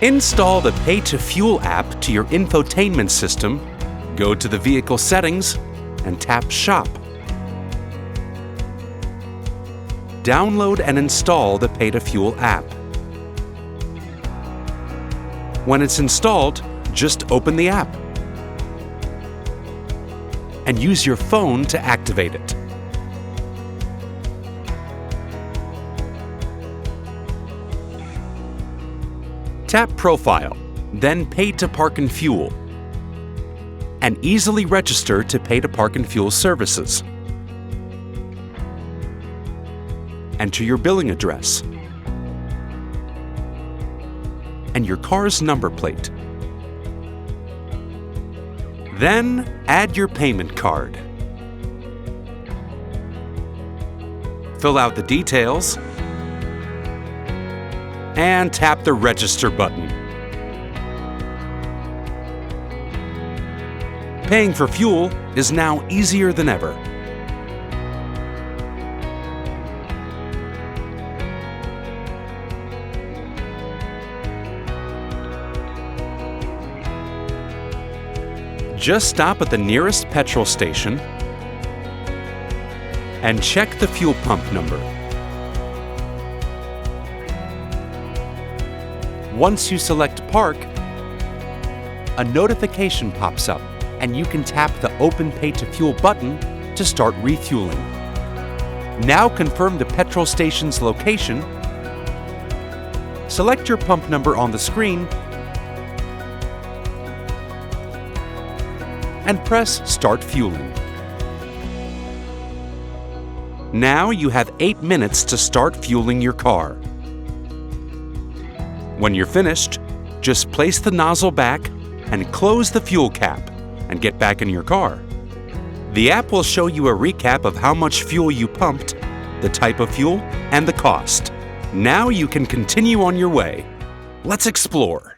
Install the Pay to Fuel app to your infotainment system, go to the vehicle settings, and tap Shop. Download and install the Pay to Fuel app. When it's installed, just open the app and use your phone to activate it. Tap Profile, then Pay to Park and Fuel, and easily register to Pay to Park and Fuel services. Enter your billing address and your car's number plate. Then add your payment card. Fill out the details and tap the Register button. Paying for fuel is now easier than ever. Just stop at the nearest petrol station and check the fuel pump number. Once you select Park, a notification pops up and you can tap the Open Pay to Fuel button to start refueling. Now confirm the petrol station's location, select your pump number on the screen, and press Start Fueling. Now you have 8 minutes to start fueling your car. When you're finished, just place the nozzle back and close the fuel cap and get back in your car. The app will show you a recap of how much fuel you pumped, the type of fuel, and the cost. Now you can continue on your way. Let's explore.